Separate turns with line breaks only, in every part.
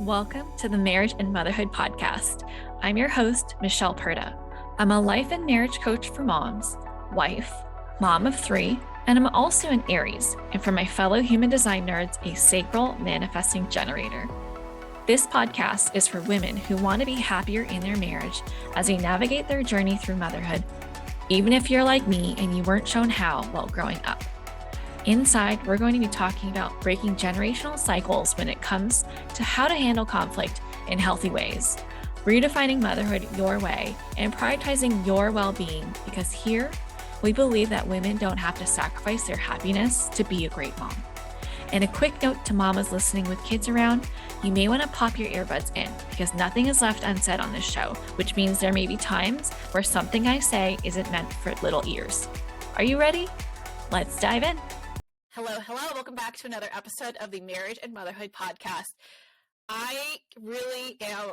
Welcome to the Marriage and Motherhood podcast. I'm your host, Michelle Perda. I'm a life and marriage coach for moms, wife, mom of 3, and I'm also an Aries, and for my fellow human design nerds, a sacral manifesting generator. This podcast is for women who want to be happier in their marriage as they navigate their journey through motherhood, even if you're like me and you weren't shown how while growing up. Inside, we're going to be talking about breaking generational cycles when it comes to how to handle conflict in healthy ways, redefining motherhood your way, and prioritizing your well-being, because here, we believe that women don't have to sacrifice their happiness to be a great mom. And a quick note to mamas listening with kids around, you may want to pop your earbuds in because nothing is left unsaid on this show, which means there may be times where something I say isn't meant for little ears. Are you ready? Let's dive in.
Hello. Welcome back to another episode of the Marriage and Motherhood podcast. I really am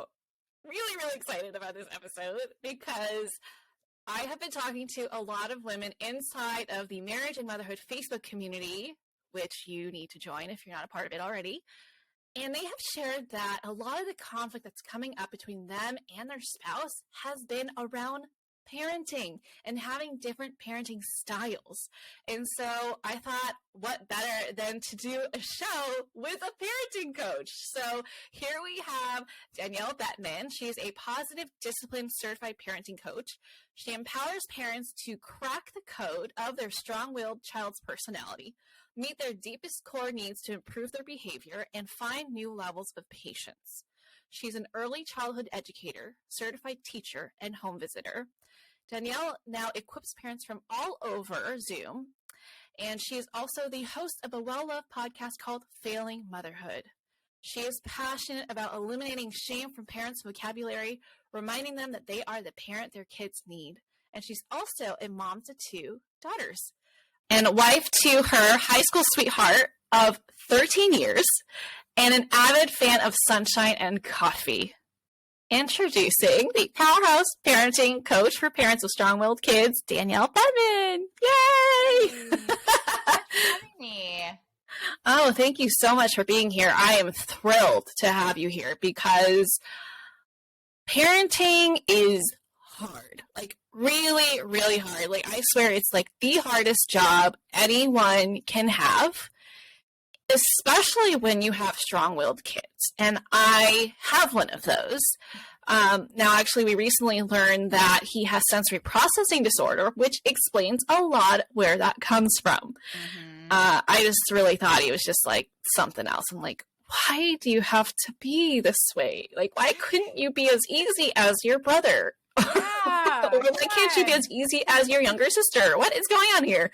really excited about this episode because I have been talking to a lot of women inside of the Marriage and Motherhood Facebook community, which you need to join if you're not a part of it already. And they have shared that a lot of the conflict that's coming up between them and their spouse has been around parenting and having different parenting styles. And so I thought, what better than to do a show with a parenting coach? So here we have Danielle Bettmann. She is a positive discipline certified parenting coach. She empowers parents to crack the code of their strong-willed child's personality, meet their deepest core needs to improve their behavior, and find new levels of patience. She's an early childhood educator, certified teacher, and home visitor. Danielle now equips parents from all over Zoom, and she is also the host of a well-loved podcast called Failing Motherhood. She is passionate about eliminating shame from parents' vocabulary, reminding them that they are the parent their kids need. And she's also a mom to 2 daughters and a wife to her high school sweetheart of 13 years and an avid fan of sunshine and coffee. Introducing the powerhouse parenting coach for parents with strong-willed kids, Danielle Bettmann. Yay!
Thanks for having me.
Oh, thank you so much for being here. I am thrilled to have you here because parenting is hard, like really hard. Like I swear it's like the hardest job anyone can have, especially when you have strong-willed kids. And I have one of those. Now, actually, we recently learned that he has sensory processing disorder, which explains a lot where that comes from. Mm-hmm. I just really thought he was just like something else. I'm like, why do you have to be this way? Like, why couldn't you be as easy as your brother?
Yeah,
or why can't you be as easy as your younger sister? What is going on here?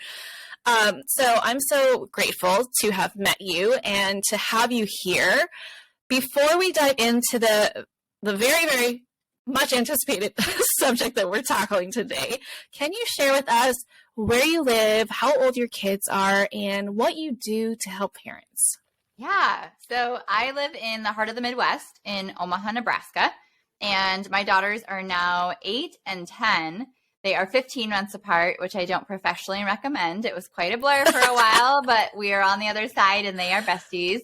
So I'm so grateful to have met you and to have you here. Before we dive into the very much anticipated subject that we're tackling today, can you share with us where you live, how old your kids are, and what you do to help parents?
Yeah. So I live in the heart of the Midwest in Omaha, Nebraska, and my daughters are now 8 and 10. They are 15 months apart, which I don't professionally recommend. It was quite a blur for a while, but we are on the other side and they are besties.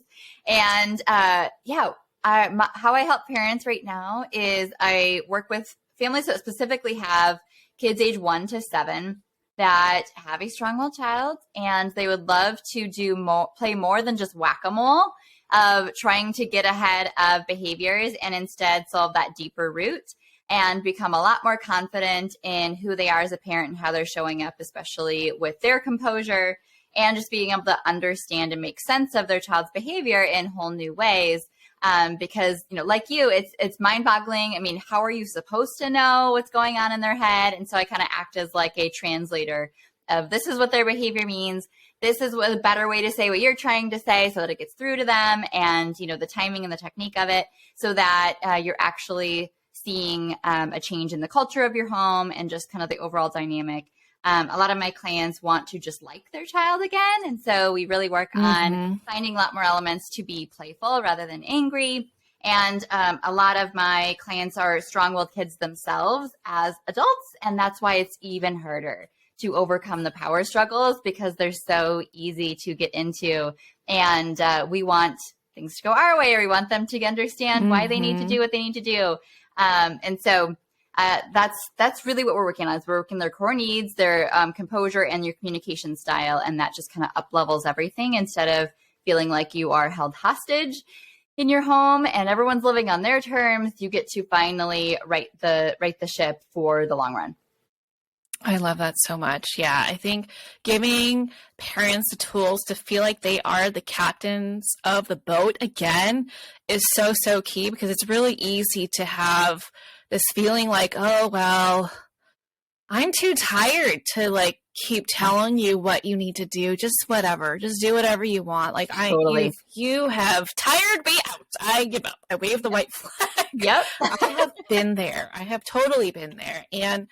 And how I help parents right now is I work with families that specifically have kids age 1 to 7 that have a strong-willed child, and they would love to play more than just whack-a-mole of trying to get ahead of behaviors and instead solve that deeper root and become a lot more confident in who they are as a parent and how they're showing up, especially with their composure and just being able to understand and make sense of their child's behavior in whole new ways. Because, like you, it's mind-boggling. I mean, how are you supposed to know what's going on in their head? And so I kind of act as like a translator of this is what their behavior means. This is a better way to say what you're trying to say so that it gets through to them, and, the timing and the technique of it so that you're actually seeing a change in the culture of your home and just kind of the overall dynamic. A lot of my clients want to just like their child again. And so we really work on finding a lot more elements to be playful rather than angry. And a lot of my clients are strong-willed kids themselves as adults. And that's why it's even harder to overcome the power struggles because they're so easy to get into. And we want things to go our way, or we want them to understand why they need to do what they need to do. And so that's really what we're working on. Is we're working their core needs, their composure, and your communication style, and that just kind of up levels everything instead of feeling like you are held hostage in your home and everyone's living on their terms. You get to finally right the ship for the long run.
I love that so much. Yeah, I think giving parents the tools to feel like they are the captains of the boat again is so, so key, because it's really easy to have this feeling like, oh, well, I'm too tired to like keep telling you what you need to do. Just whatever. Just do whatever you want. Like
Totally.
you have tired me out. I give up. I wave the white flag.
Yep.
I have been there. I have totally been there. And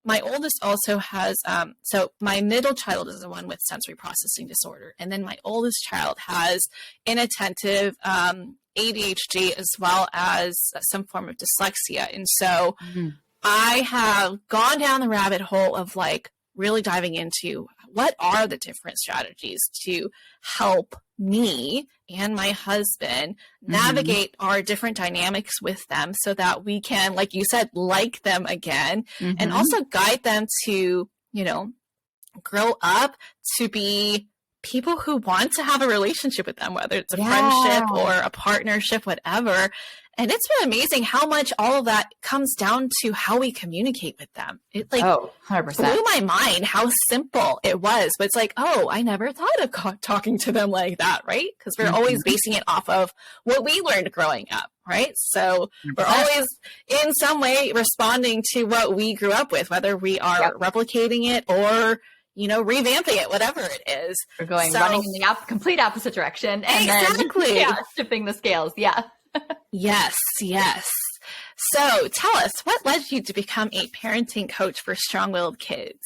my oldest also has, so my middle child is the one with sensory processing disorder. And then my oldest child has inattentive ADHD as well as some form of dyslexia. And so I have gone down the rabbit hole of like really diving into what are the different strategies to help me and my husband navigate our different dynamics with them so that we can, like you said, like them again, and also guide them to, you know, grow up to be people who want to have a relationship with them, whether it's a friendship or a partnership, whatever. And it's been amazing how much all of that comes down to how we communicate with them. It like
100%.
blew my mind how simple it was. But it's like, oh, I never thought of talking to them like that, right? Because we're always basing it off of what we learned growing up, right? So we're always in some way responding to what we grew up with, whether we are replicating it or, you know, revamping it, whatever it is.
We're going running in the complete opposite direction. And then tipping the scales. Yeah.
Yes. So tell us, what led you to become a parenting coach for strong-willed kids?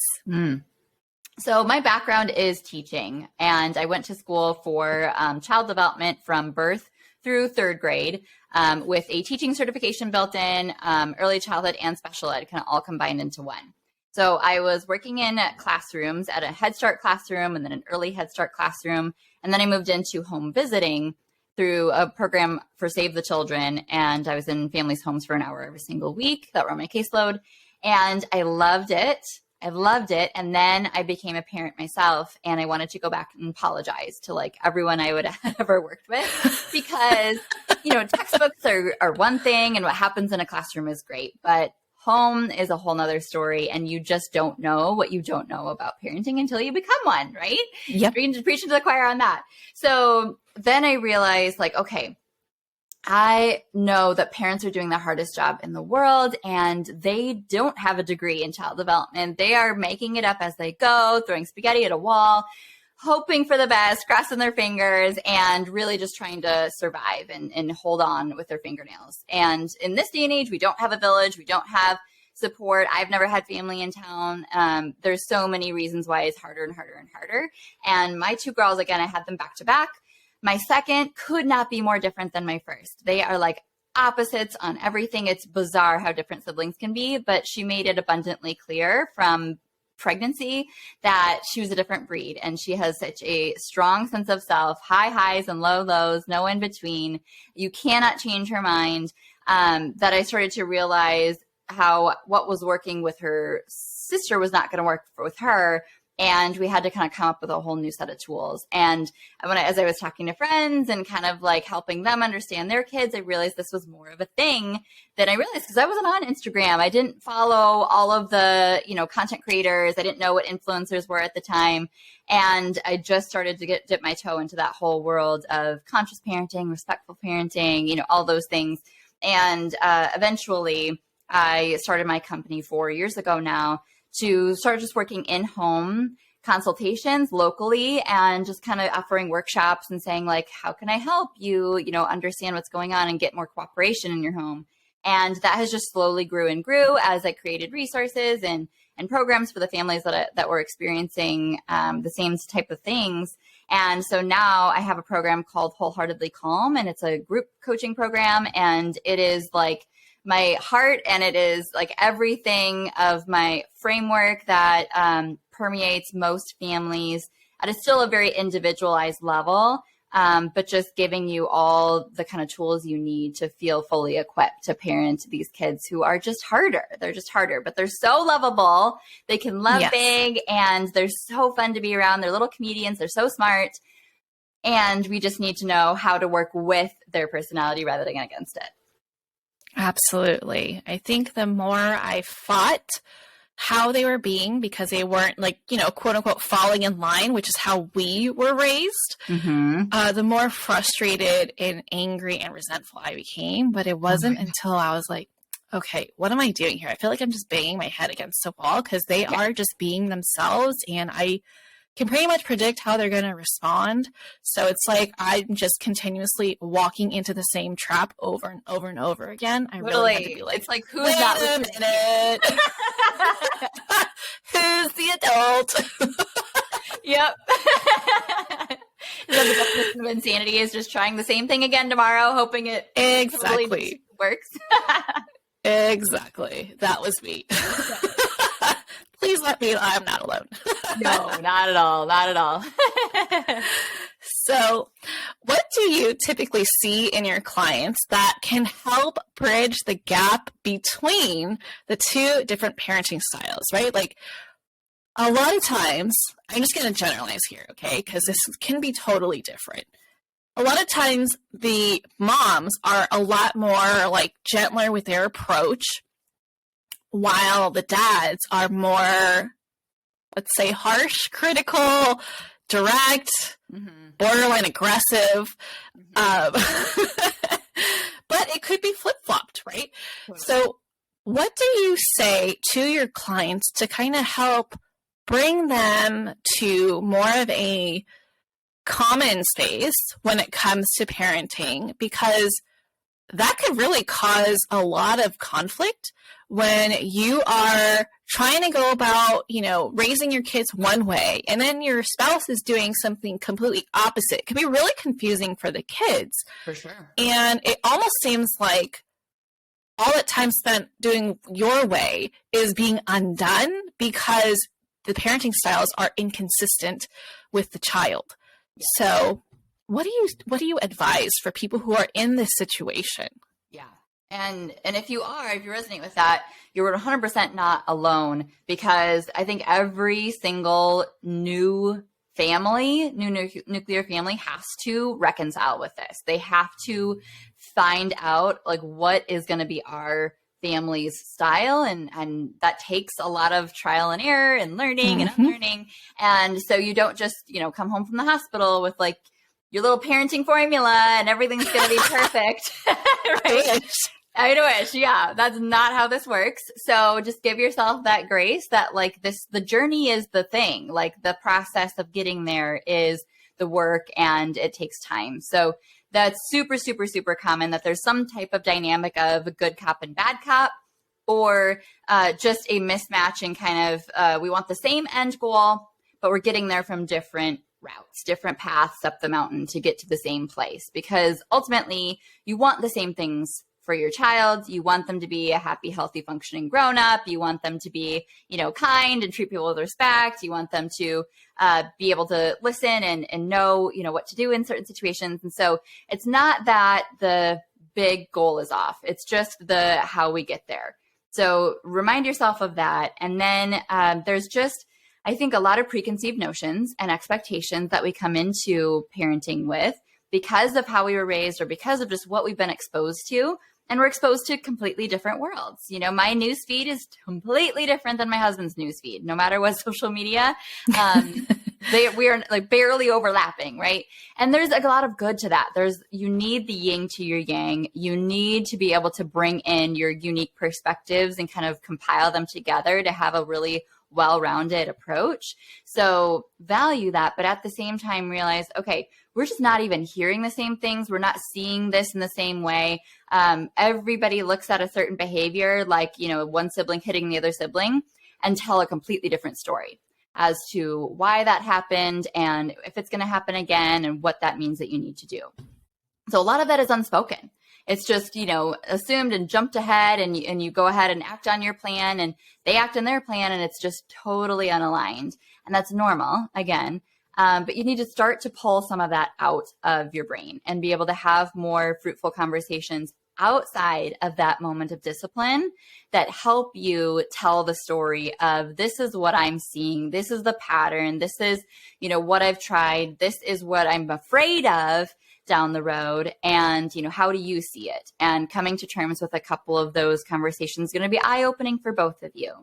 So my background is teaching, and I went to school for child development from birth through third grade with a teaching certification built in, early childhood and special ed, kind of all combined into one. So I was working in classrooms at a Head Start classroom and then an early Head Start classroom. And then I moved into home visiting through a program for Save the Children. And I was in families' homes for an hour every single week. That were on my caseload. And I loved it. And then I became a parent myself, and I wanted to go back and apologize to like everyone I would have ever worked with, because, you know, textbooks are one thing and what happens in a classroom is great, but home is a whole nother story, and you just don't know what you don't know about parenting until you become one, right?
Yep.
You can just preach to the choir on that. So then I realized, like, okay, I know that parents are doing the hardest job in the world, and they don't have a degree in child development. They are making it up as they go, throwing spaghetti at a wall, hoping for the best, crossing their fingers, and really just trying to survive and hold on with their fingernails. And in this day and age, we don't have a village. We don't have support. I've never had family in town. There's so many reasons why it's harder and harder and harder. And my two girls, again, I had them back to back. My second could not be more different than my first. They are like opposites on everything. It's bizarre how different siblings can be, but she made it abundantly clear from pregnancy that she was a different breed, and she has such a strong sense of self, high highs and low lows, no in between. You cannot change her mind. That I started to realize how what was working with her sister was not going to work with her. And we had to kind of come up with a whole new set of tools. And as I was talking to friends and kind of like helping them understand their kids, I realized this was more of a thing than I realized, because I wasn't on Instagram. I didn't follow all of the, content creators. I didn't know what influencers were at the time. And I just started to dip my toe into that whole world of conscious parenting, respectful parenting, all those things. And eventually I started my company 4 years ago now, to start just working in-home consultations locally and just kind of offering workshops and saying, like, how can I help you, understand what's going on and get more cooperation in your home? And that has just slowly grew and grew as I created resources and programs for the families that were experiencing the same type of things. And so now I have a program called Wholeheartedly Calm, and it's a group coaching program, and it is like my heart, and it is like everything of my framework that permeates most families at a still a very individualized level. but just giving you all the kind of tools you need to feel fully equipped to parent these kids who are just harder. They're just harder, but they're so lovable. They can love big, and they're so fun to be around. They're little comedians. They're so smart. And we just need to know how to work with their personality rather than against it.
Absolutely. I think the more I fought how they were being, because they weren't like, quote unquote, falling in line, which is how we were raised, the more frustrated and angry and resentful I became. But it wasn't until I was like, okay, what am I doing here? I feel like I'm just banging my head against the wall because they are just being themselves, and I can pretty much predict how they're going to respond. So it's like I'm just continuously walking into the same trap over and over and over again. I really had to be like,
it's like, who's not listening?
Who's the adult?
Yep. The definition of insanity is just trying the same thing again tomorrow, hoping it totally works.
Exactly. That was me. Please let me know I'm not alone.
No, not at all. Not at all.
So what do you typically see in your clients that can help bridge the gap between the two different parenting styles, right? Like a lot of times, I'm just going to generalize here, okay? Because this can be totally different. A lot of times the moms are a lot more like gentler with their approach, while the dads are more, let's say, harsh, critical, direct, borderline aggressive. But it could be flip-flopped, right? So what do you say to your clients to kind of help bring them to more of a common space when it comes to parenting? Because that could really cause a lot of conflict when you are trying to go about, raising your kids one way, and then your spouse is doing something completely opposite. It can be really confusing for the kids.
For sure.
And it almost seems like all that time spent doing your way is being undone because the parenting styles are inconsistent with the child. So what do you advise for people who are in this situation?
Yeah. And if you resonate with that, you're 100% not alone, because I think every single new nuclear family has to reconcile with this. They have to find out like what is going to be our family's style, and that takes a lot of trial and error and learning and unlearning. And so you don't just, come home from the hospital with like your little parenting formula and everything's going to be perfect. Right? I wish. Yeah, that's not how this works. So just give yourself that grace that like the journey is the thing. Like the process of getting there is the work, and it takes time. So that's super, super, super common that there's some type of dynamic of a good cop and bad cop, or just a mismatch in kind of we want the same end goal, but we're getting there from different routes, different paths up the mountain to get to the same place. Because ultimately, you want the same things for your child. You want them to be a happy, healthy, functioning grown-up. You want them to be, kind and treat people with respect. You want them to be able to listen and know, what to do in certain situations. And so it's not that the big goal is off. It's just the how we get there. So remind yourself of that. And then there's just, I think, a lot of preconceived notions and expectations that we come into parenting with because of how we were raised or because of just what we've been exposed to. And we're exposed to completely different worlds. My news feed is completely different than my husband's news feed, no matter what social media. We are like barely overlapping, right? And there's a lot of good to that. You need the yin to your yang. You need to be able to bring in your unique perspectives and kind of compile them together to have a really well-rounded approach. So value that, but at the same time realize, okay, we're just not even hearing the same things. We're not seeing this in the same way. Everybody looks at a certain behavior, like, one sibling hitting the other sibling, and tell a completely different story as to why that happened and if it's going to happen again and what that means that you need to do. So a lot of that is unspoken. It's just, assumed and jumped ahead, and you go ahead and act on your plan, and they act on their plan, and it's just totally unaligned. And that's normal, again. But you need to start to pull some of that out of your brain and be able to have more fruitful conversations outside of that moment of discipline that help you tell the story of, this is what I'm seeing. This is the pattern. This is, what I've tried. This is what I'm afraid of down the road. And, how do you see it? And coming to terms with a couple of those conversations is going to be eye-opening for both of you.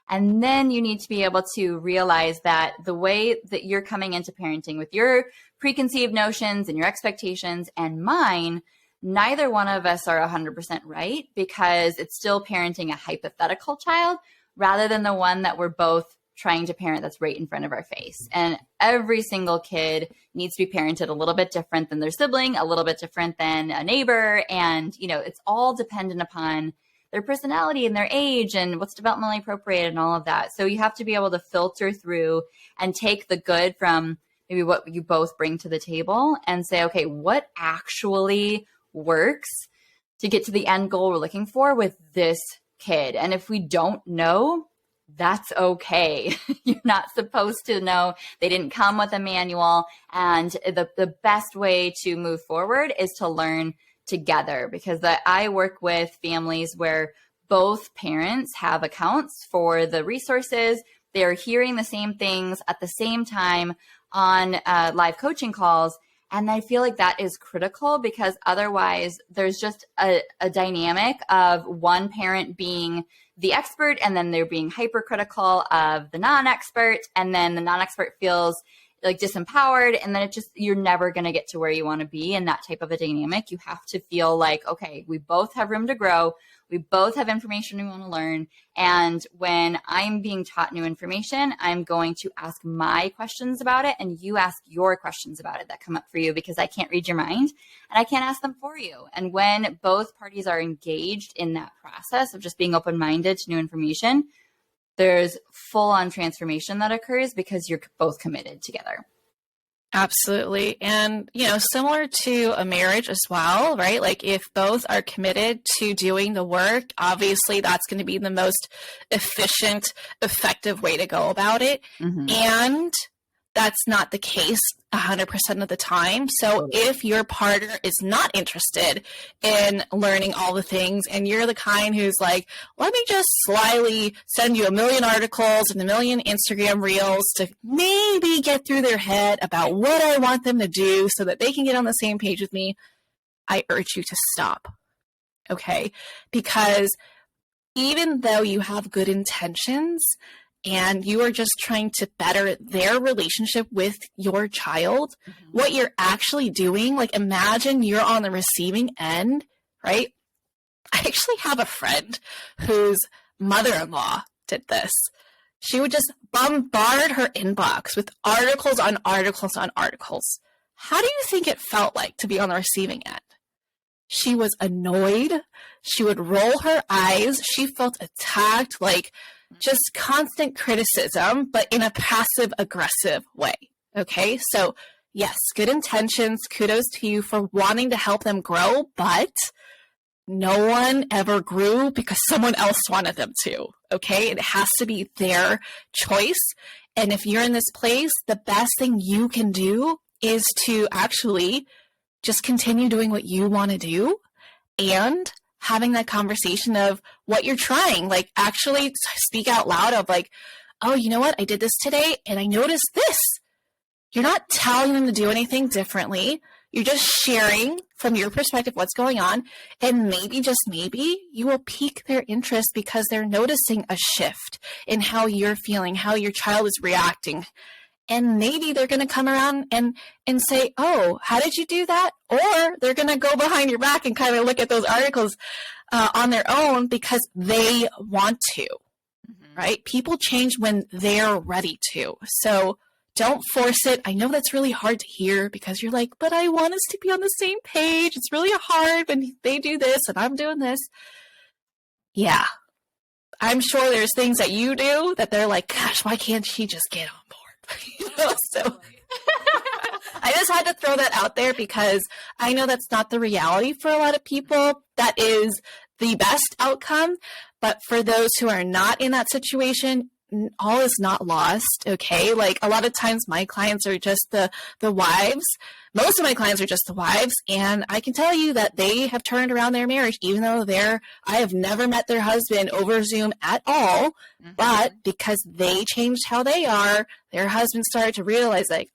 And then you need to be able to realize that the way that you're coming into parenting with your preconceived notions and your expectations and mine, neither one of us are 100% right, because it's still parenting a hypothetical child rather than the one that we're both trying to parent that's right in front of our face. And every single kid needs to be parented a little bit different than their sibling, a little bit different than a neighbor. And, it's all dependent upon their personality and their age and what's developmentally appropriate and all of that. So you have to be able to filter through and take the good from maybe what you both bring to the table and say, okay, what actually works to get to the end goal we're looking for with this kid? And if we don't know, that's okay. You're not supposed to know. They didn't come with a manual. And the best way to move forward is to learn together, because I work with families where both parents have accounts for the resources. They're hearing the same things at the same time on live coaching calls. And I feel like that is critical, because otherwise there's just a dynamic of one parent being the expert and then they're being hypercritical of the non-expert, and then the non-expert feels like disempowered, and then you're never going to get to where you want to be in that type of a dynamic. You have to feel like, okay, we both have room to grow. We both have information we want to learn. And when I'm being taught new information, I'm going to ask my questions about it, and you ask your questions about it that come up for you, because I can't read your mind and I can't ask them for you. And when both parties are engaged in that process of just being open-minded to new information, there's full-on transformation that occurs because you're both committed together.
Absolutely. And, similar to a marriage as well, right? Like if both are committed to doing the work, obviously that's going to be the most efficient, effective way to go about it. Mm-hmm. And that's not the case 100% of the time. So if your partner is not interested in learning all the things, and you're the kind who's like, let me just slyly send you 1 million articles and 1 million Instagram reels to maybe get through their head about what I want them to do so that they can get on the same page with me, I urge you to stop. Okay? Because even though you have good intentions, and you are just trying to better their relationship with your child, mm-hmm. what you're actually doing, like imagine you're on the receiving end, right? I actually have a friend whose mother-in-law did this. She would just bombard her inbox with articles on articles on articles. How do you think it felt like to be on the receiving end? She was annoyed. She would roll her eyes. She felt attacked, like just constant criticism, but in a passive aggressive way. Okay. So yes, good intentions. Kudos to you for wanting to help them grow, but no one ever grew because someone else wanted them to. Okay. It has to be their choice. And if you're in this place, the best thing you can do is to actually just continue doing what you want to do and having that conversation of what you're trying, like actually speak out loud of like, oh, you know what? I did this today and I noticed this. You're not telling them to do anything differently. You're just sharing from your perspective what's going on. And maybe, just maybe, you will pique their interest because they're noticing a shift in how you're feeling, how your child is reacting. And maybe they're going to come around and say, oh, how did you do that? Or they're going to go behind your back and kind of look at those articles on their own because they want to, mm-hmm. right? People change when they're ready to. So don't force it. I know that's really hard to hear because you're like, but I want us to be on the same page. It's really hard when they do this and I'm doing this. Yeah. I'm sure there's things that you do that they're like, gosh, why can't she just get on board? So I just had to throw that out there because I know that's not the reality for a lot of people. That is the best outcome. But for those who are not in that situation, all is not lost. Okay. Like a lot of times my clients are just the wives. Most of my clients are just the wives. And I can tell you that they have turned around their marriage, even though I have never met their husband over Zoom at all. Mm-hmm. But because they changed how they are, their husband started to realize like,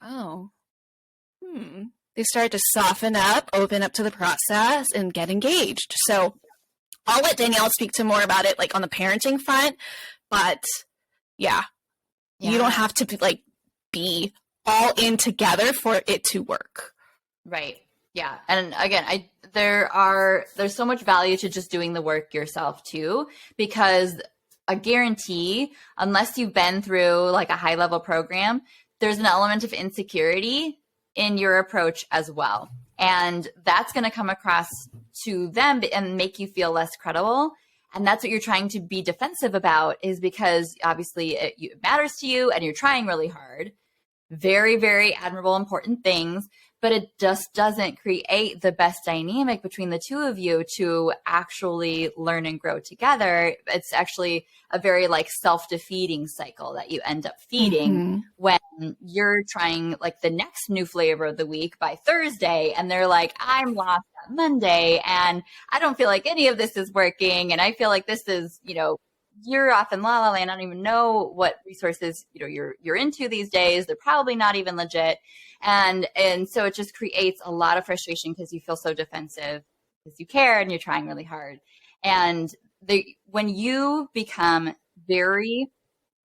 they started to soften up, open up to the process, and get engaged. So I'll let Danielle speak to more about it, like on the parenting front. But yeah, you don't have to be all in together for it to work.
Right. Yeah. And again, there's so much value to just doing the work yourself too, because I guarantee, unless you've been through like a high level program, there's an element of insecurity in your approach as well. And that's going to come across to them and make you feel less credible. And that's what you're trying to be defensive about, is because obviously it matters to you and you're trying really hard. Very, very admirable, important things, but it just doesn't create the best dynamic between the two of you to actually learn and grow together. It's actually a very like self-defeating cycle that you end up feeding when you're trying like the next new flavor of the week by Thursday, and they're like, I'm lost on Monday and I don't feel like any of this is working. And I feel like this is, you're off in la la land. I don't even know what resources, you're into these days. They're probably not even legit. And so it just creates a lot of frustration because you feel so defensive because you care and you're trying really hard. And when you become very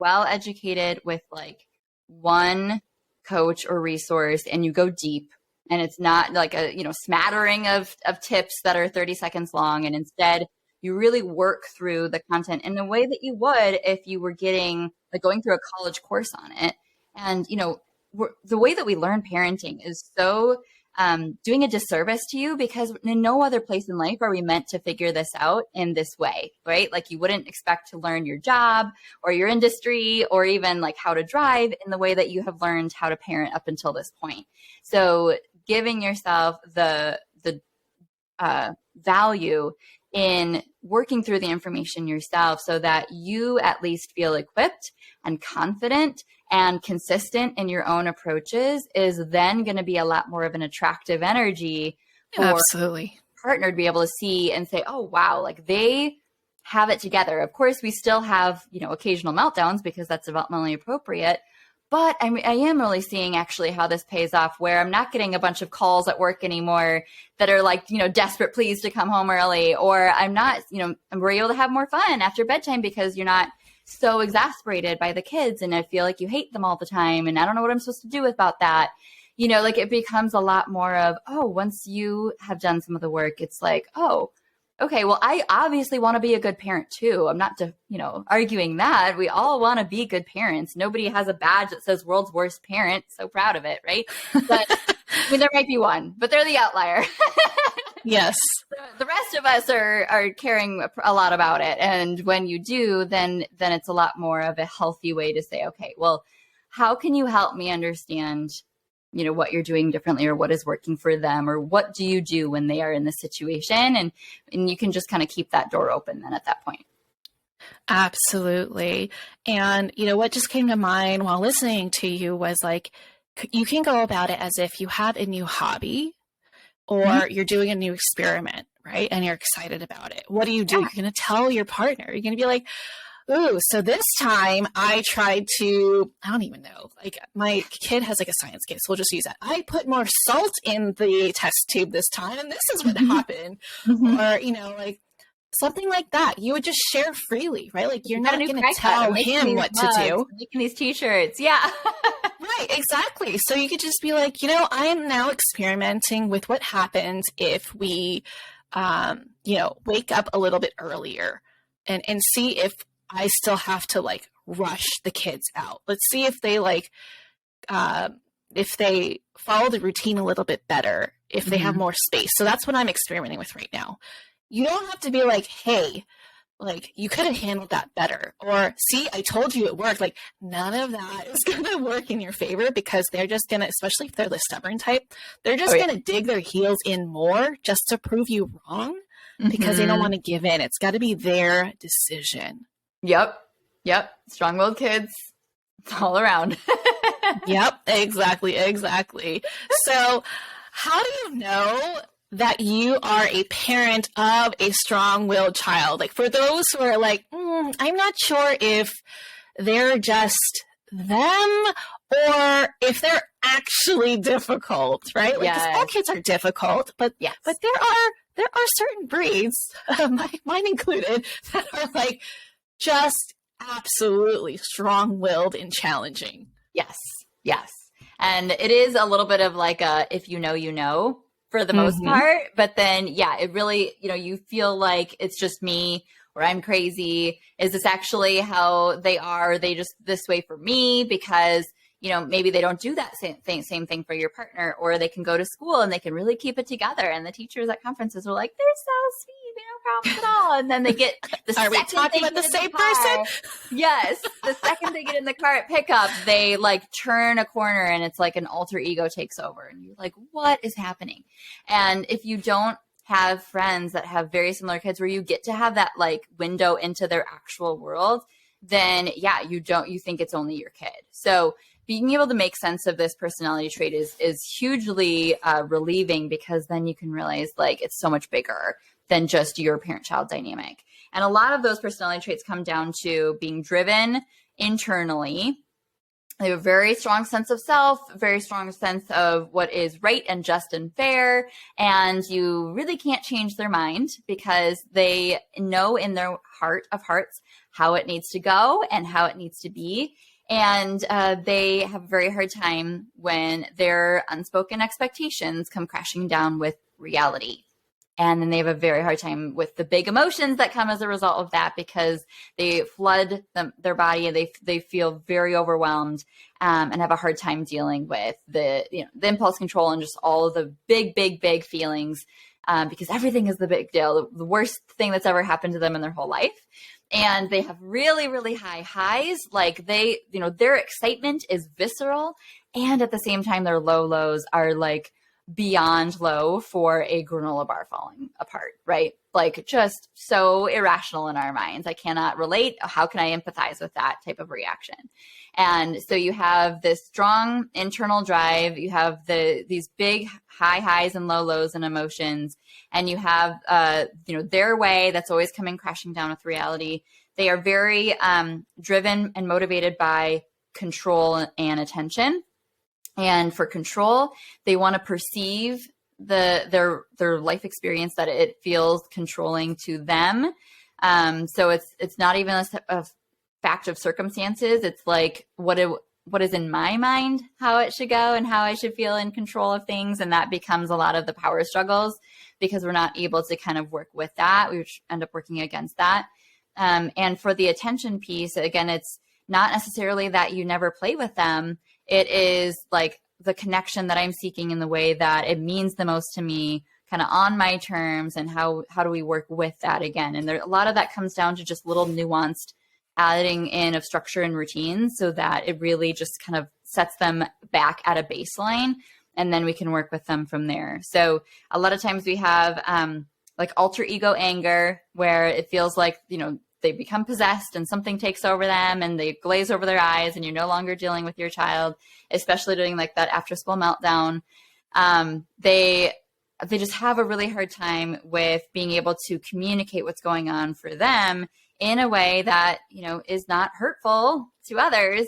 well educated with like one coach or resource and you go deep, and it's not like a, smattering of tips that are 30 seconds long, and instead you really work through the content in the way that you would if you were going through a college course on it. And, the way that we learn parenting is so doing a disservice to you, because in no other place in life are we meant to figure this out in this way, right? Like you wouldn't expect to learn your job or your industry or even like how to drive in the way that you have learned how to parent up until this point. So giving yourself the value in working through the information yourself so that you at least feel equipped and confident and consistent in your own approaches is then going to be a lot more of an attractive energy for
absolutely
partner to be able to see and say, oh, wow, like they have it together. Of course, we still have, occasional meltdowns because that's developmentally appropriate. But I am really seeing actually how this pays off, where I'm not getting a bunch of calls at work anymore that are like, desperate pleas to come home early, or I'm not, we're able to have more fun after bedtime because you're not so exasperated by the kids and I feel like you hate them all the time and I don't know what I'm supposed to do about that. Like it becomes a lot more of, once you have done some of the work, it's like, okay, well, I obviously want to be a good parent too. I'm not, arguing that. We all want to be good parents. Nobody has a badge that says world's worst parent. So proud of it, right? But there might be one, but they're the outlier.
Yes.
The rest of us are caring a lot about it. And when you do, then it's a lot more of a healthy way to say, okay, well, how can you help me understand what you're doing differently, or what is working for them, or what do you do when they are in this situation? And you can just kind of keep that door open then at that point.
Absolutely. And what just came to mind while listening to you was like, you can go about it as if you have a new hobby or you're doing a new experiment, right? And you're excited about it. What do? You're going to tell your partner. You're going to be like, ooh, so this time I tried to, I don't even know, like my kid has like a science kit, so we'll just use that. I put more salt in the test tube this time, and this is what happened. Or, like something like that. You would just share freely, right? Like you're not going to tell him what to do.
Making these t-shirts. Yeah.
Right, exactly. So you could just be like, I am now experimenting with what happens if we, wake up a little bit earlier and see if I still have to like rush the kids out. Let's see if they if they follow the routine a little bit better, if they have more space. So that's what I'm experimenting with right now. You don't have to be like, hey, like you could have handled that better, or see, I told you it worked. Like none of that is going to work in your favor, because they're just going to, especially if they're the stubborn type, they're just going to dig their heels in more just to prove you wrong, because they don't want to give in. It's got to be their decision.
Yep. Yep. Strong-willed kids all around.
Yep, exactly. So how do you know that you are a parent of a strong-willed child? Like for those who are like, I'm not sure if they're just them or if they're actually difficult, right? Like 'cause all kids are difficult, but
Yes.
but there are certain breeds, mine included, that are like just absolutely strong-willed and challenging.
Yes. And it is a little bit of like a, if you know, for the most part, but then, it really, you feel like it's just me or I'm crazy. Is this actually how they are? Are they just this way for me? Because, maybe they don't do that same thing for your partner, or they can go to school and they can really keep it together. And the teachers at conferences are like, they're so sweet, no problems at all. And then they get the
Are we talking about the same person?
Yes. The second they get in the car at pickup, they like turn a corner and it's like an alter ego takes over. And you're like, what is happening? And if you don't have friends that have very similar kids where you get to have that like window into their actual world, then you think it's only your kid. So being able to make sense of this personality trait is hugely relieving, because then you can realize like it's so much bigger than just your parent-child dynamic. And a lot of those personality traits come down to being driven internally. They have a very strong sense of self, very strong sense of what is right and just and fair. And you really can't change their mind, because they know in their heart of hearts how it needs to go and how it needs to be. And they have a very hard time when their unspoken expectations come crashing down with reality. And then they have a very hard time with the big emotions that come as a result of that, because they flood their body and they feel very overwhelmed, and have a hard time dealing with the impulse control and just all of the big feelings, because everything is the big deal, the worst thing that's ever happened to them in their whole life. And they have really, really high highs. Like their excitement is visceral. And at the same time, their low lows are like beyond low for a granola bar falling apart, right? Like just so irrational in our minds. I cannot relate. How can I empathize with that type of reaction? And so you have this strong internal drive. You have these big high highs and low lows and emotions. And you have, their way that's always coming crashing down with reality. They are very driven and motivated by control and attention. And for control, they want to perceive their life experience that it feels controlling to them. So it's not even a fact of circumstances. It's like what is in my mind, how it should go and how I should feel in control of things. And that becomes a lot of the power struggles, because we're not able to kind of work with that. We end up working against that. And for the attention piece, again, it's not necessarily that you never play with them. It is like the connection that I'm seeking in the way that it means the most to me, kind of on my terms, and how do we work with that again? And a lot of that comes down to just little nuanced adding in of structure and routine, so that it really just kind of sets them back at a baseline, and then we can work with them from there. So a lot of times we have like alter ego anger, where it feels like, they become possessed and something takes over them and they glaze over their eyes and you're no longer dealing with your child, especially during like that after school meltdown. They just have a really hard time with being able to communicate what's going on for them in a way that, is not hurtful to others,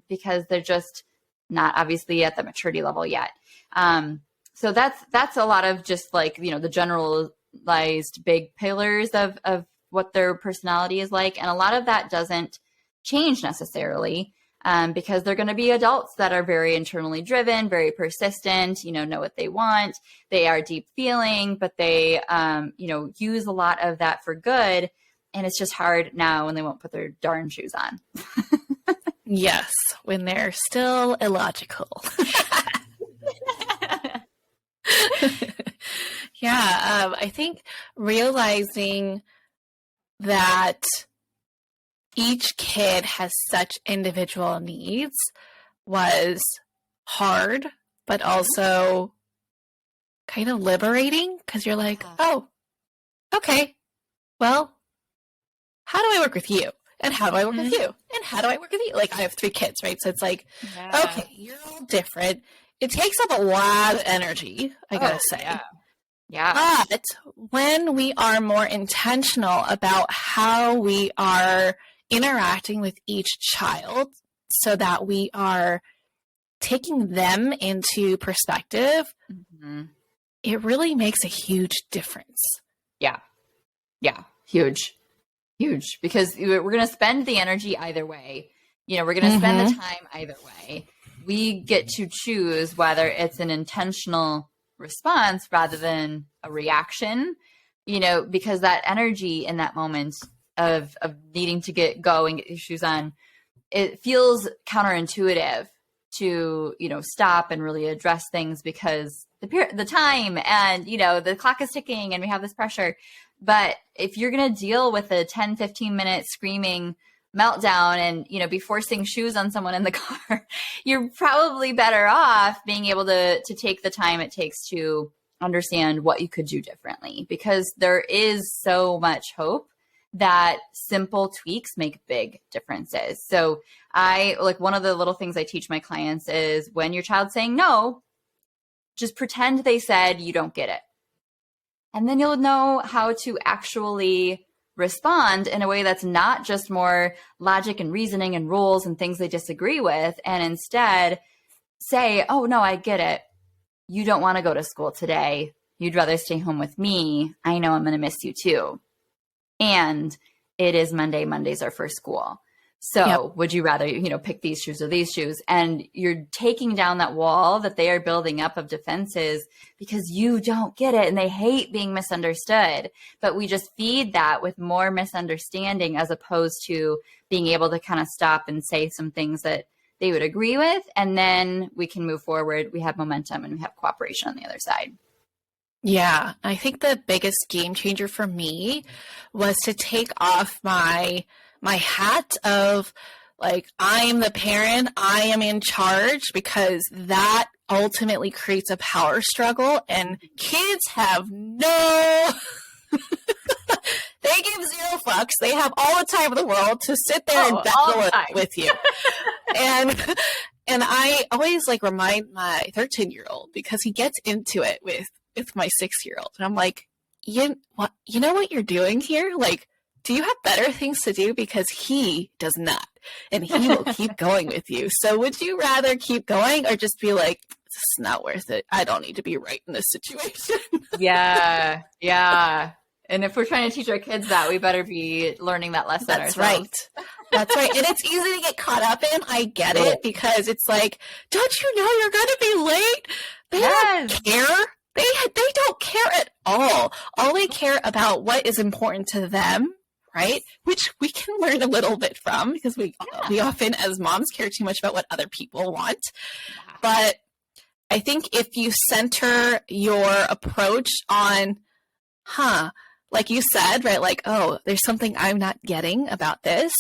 because they're just not obviously at the maturity level yet. So that's a lot of just like, the generalized big pillars of what their personality is like. And a lot of that doesn't change necessarily, because they're going to be adults that are very internally driven, very persistent, know what they want. They are deep feeling, but they, use a lot of that for good. And it's just hard now when they won't put their darn shoes on.
Yes, when they're still illogical. Yeah, I think realizing that each kid has such individual needs was hard, but also kind of liberating, because you're like, oh, okay, well, how do I work with you? And how do I work with
Mm-hmm.
you? And how do I work with you? Like, I have 3 kids, right? So it's like,
Yeah.
okay, you're all different. It takes up a lot of energy, I gotta say.
Yeah. Yeah.
But when we are more intentional about how we are interacting with each child so that we are taking them into perspective,
Mm-hmm.
it really makes a huge difference.
Yeah. Yeah. Huge. Huge. Because we're going to spend the energy either way. You know, we're going to spend the time either way. We get to choose whether it's an intentional response rather than a reaction, you know, because that energy in that moment of needing to get go and get your shoes on, it feels counterintuitive to, you know, stop and really address things because the time and, you know, the clock is ticking and we have this pressure. But if you're going to deal with a 10, 15 minute screaming meltdown and, you know, be forcing shoes on someone in the car, you're probably better off being able to take the time it takes to understand what you could do differently, because there is so much hope that simple tweaks make big differences. So one of the little things I teach my clients is when your child's saying no, just pretend they said you don't get it. And then you'll know how to actually respond in a way that's not just more logic and reasoning and rules and things they disagree with, and instead say, oh, no, I get it. You don't want to go to school today. You'd rather stay home with me. I know I'm going to miss you too. And it is Monday. Mondays are for school. So would you rather, you know, pick these shoes or these shoes? And you're taking down that wall that they are building up of defenses because you don't get it and they hate being misunderstood. But we just feed that with more misunderstanding as opposed to being able to kind of stop and say some things that they would agree with. And then we can move forward. We have momentum and we have cooperation on the other side.
Yeah, I think the biggest game changer for me was to take off my hat of like, I am the parent, I am in charge, because that ultimately creates a power struggle and kids have no they give 0 fucks. They have all the time in the world to sit there and battle with you. and I always like remind my 13-year-old because he gets into it with my 6-year-old. And I'm like, you know what you're doing here? Like, do you have better things to do? Because he does not. And he will keep going with you. So would you rather keep going or just be like, it's not worth it. I don't need to be right in this situation.
Yeah. Yeah. And if we're trying to teach our kids that, we better be learning that lesson
That's
ourselves.
right. That's right. And it's easy to get caught up in. I get it, because it's like, don't you know you're going to be late? They don't care. They don't care at all. All they care about what is important to them, right? Which we can learn a little bit from, because we often as moms care too much about what other people want. Yeah. But I think if you center your approach on, like you said, right? Like, oh, there's something I'm not getting about this.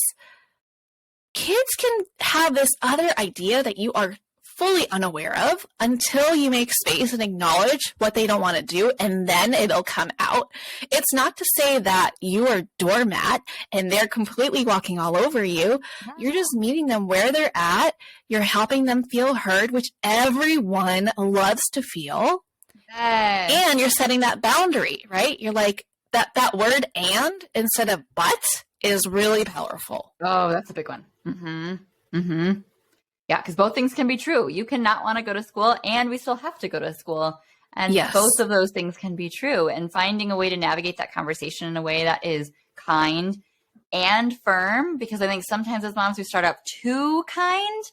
Kids can have this other idea that you are fully unaware of until you make space and acknowledge what they don't want to do, and then it'll come out. It's not to say that you are doormat and they're completely walking all over you. No. You're just meeting them where they're at. You're helping them feel heard, which everyone loves to feel.
Yes.
And you're setting that boundary, right? You're like, that word and instead of but is really powerful.
Oh, that's a big one. Mm-hmm. Mm-hmm. Yeah, because both things can be true. You cannot want to go to school and we still have to go to school. And both of those things can be true. And finding a way to navigate that conversation in a way that is kind and firm, because I think sometimes as moms we start out too kind,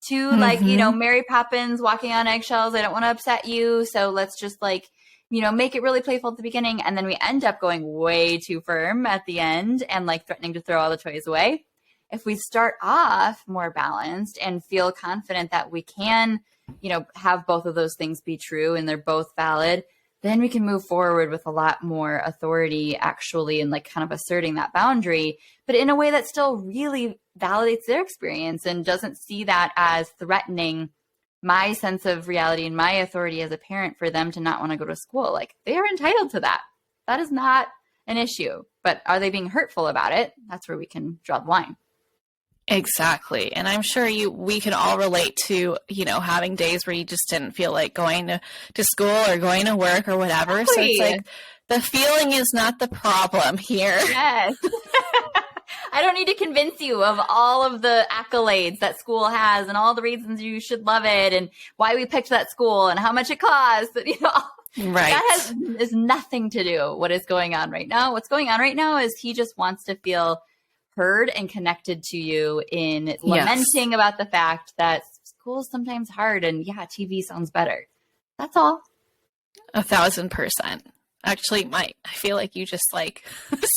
too like, you know, Mary Poppins walking on eggshells. I don't want to upset you. So let's just like, you know, make it really playful at the beginning. And then we end up going way too firm at the end and like threatening to throw all the toys away. If we start off more balanced and feel confident that we can, you know, have both of those things be true and they're both valid, then we can move forward with a lot more authority actually, and like kind of asserting that boundary, but in a way that still really validates their experience and doesn't see that as threatening my sense of reality and my authority as a parent for them to not want to go to school. Like, they are entitled to that. That is not an issue. But are they being hurtful about it? That's where we can draw the line.
Exactly. And I'm sure we can all relate to, having days where you just didn't feel like going to school or going to work or whatever.
Exactly.
So it's like the feeling is not the problem here.
Yes. I don't need to convince you of all of the accolades that school has and all the reasons you should love it and why we picked that school and how much it costs.
Right.
That is nothing to do what is going on right now. What's going on right now is he just wants to feel heard and connected to you in lamenting about the fact that school is sometimes hard and TV sounds better. That's all.
1,000%. Actually, I feel like you just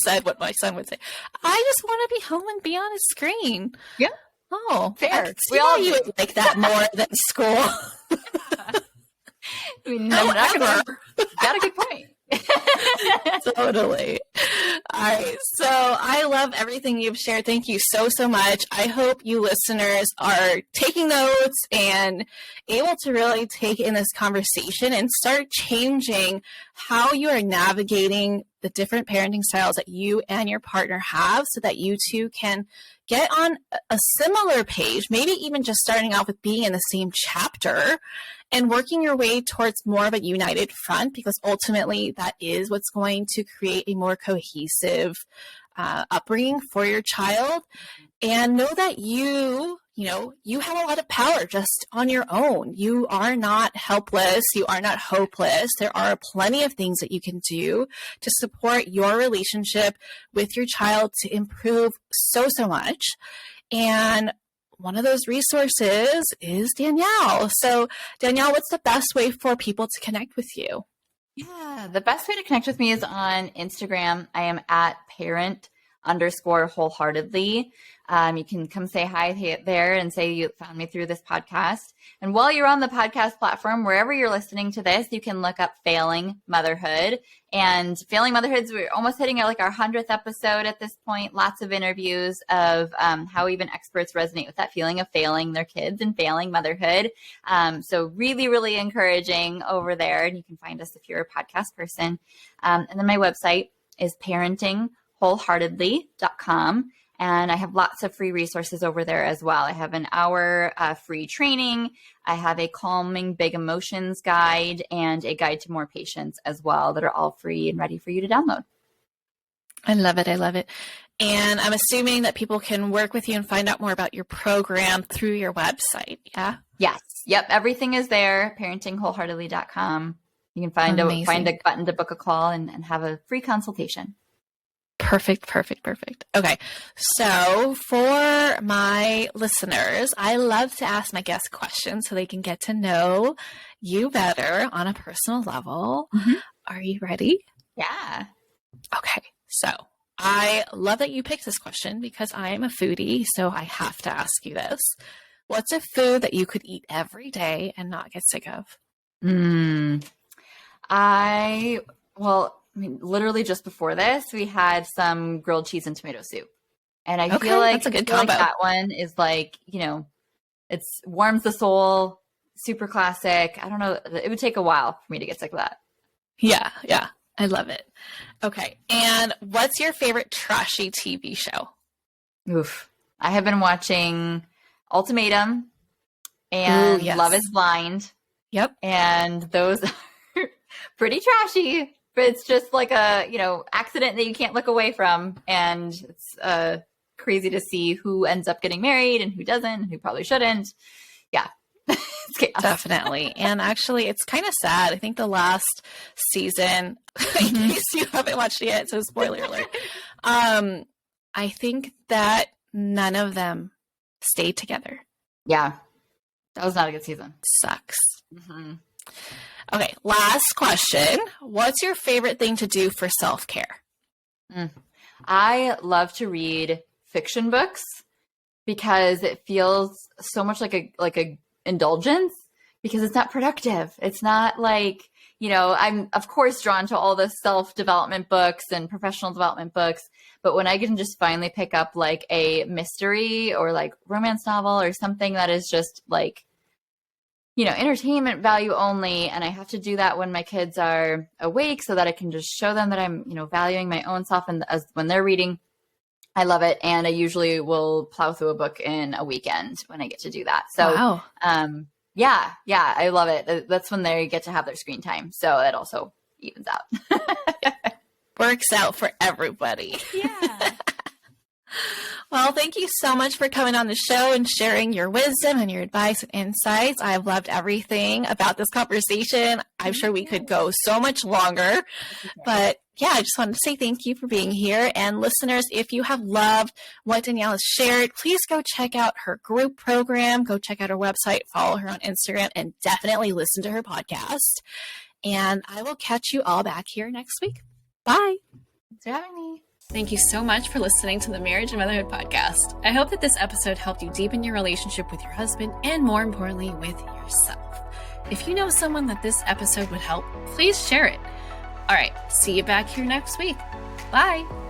said what my son would say. I just want to be home and be on a screen.
Yeah.
Oh,
fair.
We all you would like that more than school.
I mean, got a good point.
Totally. All right. So I love everything you've shared. Thank you so much. I hope you listeners are taking notes and able to really take in this conversation and start changing how you are navigating the different parenting styles that you and your partner have so that you two can get on a similar page, maybe even just starting off with being in the same chapter and working your way towards more of a united front, because ultimately that is what's going to create a more cohesive upbringing for your child. And know that you have a lot of power just on your own. You are not helpless. You are not hopeless. There are plenty of things that you can do to support your relationship with your child to improve so much. And one of those resources is Danielle. So Danielle, what's the best way for people to connect with you?
Yeah, the best way to connect with me is on Instagram. I am at parent_wholeheartedly. You can come say hi there and say you found me through this podcast. And while you're on the podcast platform, wherever you're listening to this, you can look up Failing Motherhood. And Failing Motherhoods, we're almost hitting our 100th episode at this point. Lots of interviews of how even experts resonate with that feeling of failing their kids and failing motherhood. So really, really encouraging over there. And you can find us if you're a podcast person. And then my website is parentingwholeheartedly.com. And I have lots of free resources over there as well. I have an hour free training. I have a calming big emotions guide and a guide to more patience as well that are all free and ready for you to download.
I love it. I love it. And I'm assuming that people can work with you and find out more about your program through your website. Yeah.
Yes. Yep. Everything is there. parentingwholeheartedly.com. You can find a button to book a call and have a free consultation.
Perfect. Okay. So for my listeners, I love to ask my guests questions so they can get to know you better on a personal level. Mm-hmm. Are you ready?
Yeah.
Okay. So I love that you picked this question because I am a foodie. So I have to ask you this. What's a food that you could eat every day and not get sick of?
Literally just before this, we had some grilled cheese and tomato soup. And I feel like
that's a good combo.
That one is it's warms the soul, super classic. I don't know. It would take a while for me to get sick of that.
Yeah. I love it. Okay. And what's your favorite trashy TV show?
Oof. I have been watching Ultimatum and Love is Blind.
Yep.
And those are pretty trashy. But it's just like a, accident that you can't look away from. And it's crazy to see who ends up getting married and who doesn't, and who probably shouldn't. Yeah. It's chaos.
Definitely. And actually, it's kind of sad. I think the last season, in case you haven't watched it yet, so spoiler alert, I think that none of them stayed together.
Yeah. That was not a good season.
Sucks. Mm-hmm. Okay, last question. What's your favorite thing to do for self-care?
I love to read fiction books because it feels so much like a indulgence because it's not productive. It's not like, I'm of course drawn to all the self-development books and professional development books, but when I can just finally pick up like a mystery or like romance novel or something that is just like entertainment value only. And I have to do that when my kids are awake so that I can just show them that I'm, valuing my own self. And as when they're reading, I love it. And I usually will plow through a book in a weekend when I get to do that. So,
wow.
Yeah, I love it. That's when they get to have their screen time. So it also evens out.
Works out for everybody.
Yeah.
Well, thank you so much for coming on the show and sharing your wisdom and your advice and insights. I've loved everything about this conversation. I'm sure we could go so much longer, but yeah, I just wanted to say thank you for being here. And listeners, if you have loved what Danielle has shared, please go check out her group program, go check out her website, follow her on Instagram, and definitely listen to her podcast. And I will catch you all back here next week. Bye.
Thanks for having me.
Thank you so much for listening to the Marriage and Motherhood podcast. I hope that this episode helped you deepen your relationship with your husband and, more importantly, with yourself. If you know someone that this episode would help, please share it. All right, see you back here next week. Bye.